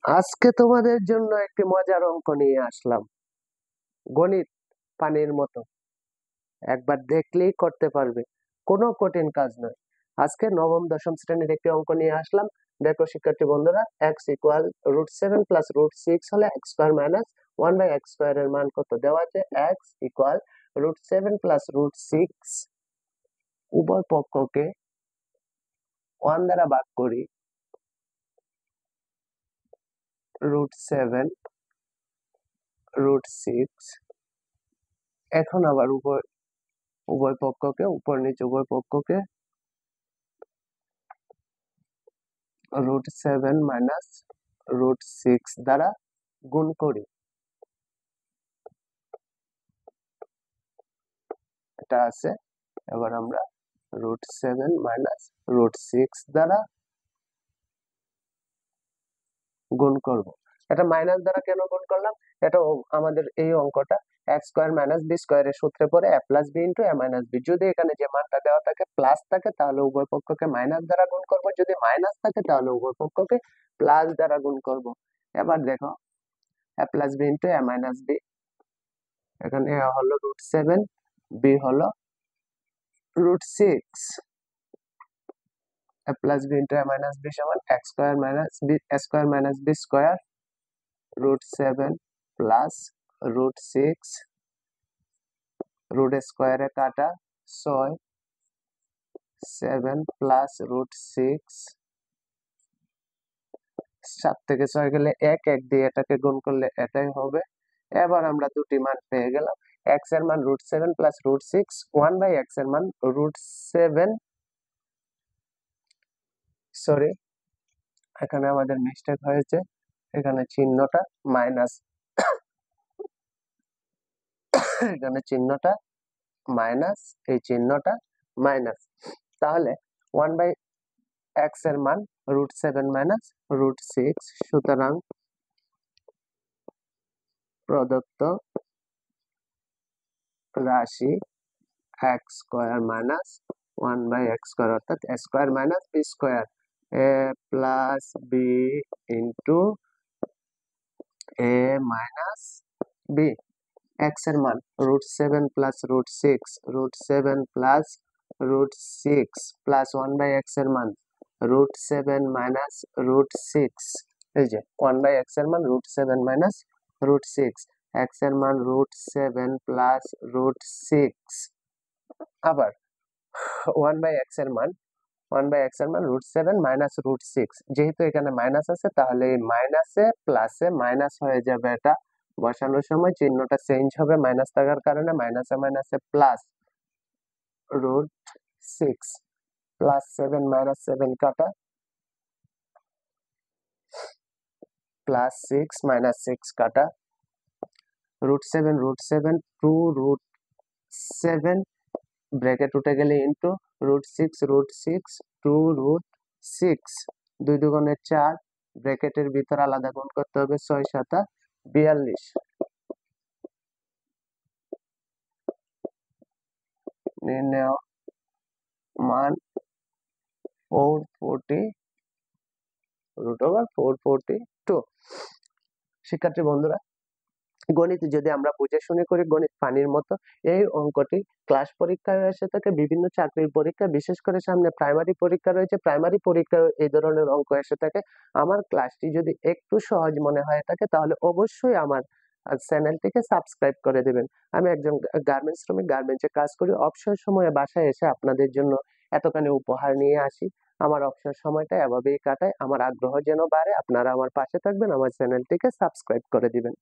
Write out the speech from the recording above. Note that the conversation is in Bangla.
আজকে তোমাদের জন্য একটি মজার অঙ্ক নিয়ে আসলাম। গণিত পানির মতো, একবার দেখলেই করতে পারবে, কোনো কঠিন কাজ নয়। আজকে নবম দশম শ্রেণীর একটি অঙ্ক নিয়ে আসলাম। দেখো শিক্ষার্থী বন্ধুরা, এক্স ইকুয়াল √7 প্লাস √6 হলে x square minus 1/x square এর মান কত দেওয়া আছে। এক্স ইকুয়াল √7 প্লাস √6, উভয় পক্ষকে 1 দ্বারা ভাগ করি। √7 √6, এখন আবার উভয় উভয় পক্ষকে উপর নিচে উভয় পক্ষকে √7 মাইনাস √6 দ্বারা গুণ করি। এটা আছে, এবার আমরা √7 মাইনাস √6 দ্বারা গুণ করব। এটা মাইনাস দ্বারা কেন গুণ করলাম? এটা আমাদের এই অঙ্কটা এক্স স্কোয়ার মাইনাস বি স্কোয়ারের সূত্রে পড়ে এ প্লাস বি ইন্টু এ মাইনাস বি। যদি এখানে যে মানটা দেওয়া থাকে প্লাস থাকে তাহলে উভয় পক্ষকে মাইনাস দ্বারা গুণ করব, যদি মাইনাস থাকে তাহলে উভয় পক্ষকে প্লাস দ্বারা গুণ করব। এবার দেখো, এ প্লাস বি ইন্টু এ মাইনাস বি, এখানে এ হলো √7, বি হলো √6, a plus b into a minus b সমান x square minus b square minus b square, √7 plus √6, root স্কয়ারে কাটা 6, 7 প্লাস √6, 7 থেকে 6 গেলে 1, 1 দিয়ে এটাকে গুণ করলে এটাই হবে। এবার আমরা দুটি মান পেয়ে গেলাম। x এর মান √7 প্লাস √6, 1/x এর মান √7, সরি এখানে আমাদের মিস্টেক হয়েছে, এখানে চিহ্নটা মাইনাস, এখানে চিহ্নটা মাইনাস, এই চিহ্নটা মাইনাস, তাহলে 1/x এর মান √7 মাইনাস √6, সুতরাং প্রদত্ত রাশি x square minus 1/x square অর্থাৎ a square minus b square, a plus b into a minus b। x এর মান √7 প্লাস √6, √7 প্লাস √6 প্লাস 1/x এর মান √7 মাইনাস √6, এই যে 1/x এর মান √7 মাইনাস √6, x এর মান √7 প্লাস √6, আবার 1/x এর মান 1/x এর মান √7 মাইনাস √6। যেহেতু এখানে মাইনাস আছে তাহলে এই মাইনাসে প্লাসে মাইনাস হয়ে যাবে, এটা বসানোর সময় চিহ্নটা চেঞ্জ হবে মাইনাস থাকার কারণে, মাইনাসে মাইনাসে প্লাস √6 প্লাস 7 মাইনাস 7 কাটা, প্লাস 6 মাইনাস 6 কাটা, √7 √7 2√7 ব্র্যাকেট উঠে গেলে ইন্টু √6 √6 2√6, 2 দুগুণে 4, ব্র্যাকেটের ভিতর আলাদা গুণ করতে হবে, 6 7 42, নির্ণয় মান 442। শিক্ষার্থী বন্ধুরা, গণিত যদি আমরা বুঝে শুনে করি, গণিত পানির মতো। এই অঙ্কটি ক্লাস পরীক্ষায় এসে থাকে, বিভিন্ন চাকরির পরীক্ষা, বিশেষ করে সামনে প্রাইমারি পরীক্ষা রয়েছে, প্রাইমারি পরীক্ষায় এই ধরনের অঙ্ক এসে থাকে। আমার ক্লাসটি যদি একটু সহজ মনে হয় থাকে তাহলে অবশ্যই আমার চ্যানেলটিকে সাবস্ক্রাইব করে দেবেন। আমি একজন গার্মেন্টস শ্রমিক, গার্মেন্টসে কাজ করি। অবসর সময়ে বাসায় এসে আপনাদের জন্য এতখানি উপহার নিয়ে আসি। আমার অবসর সময়টা এভাবেই কাটাই। আমার আগ্রহ যেন বাড়ে, আপনারা আমার পাশে থাকবেন, আমার চ্যানেলটিকে সাবস্ক্রাইব করে দিবেন।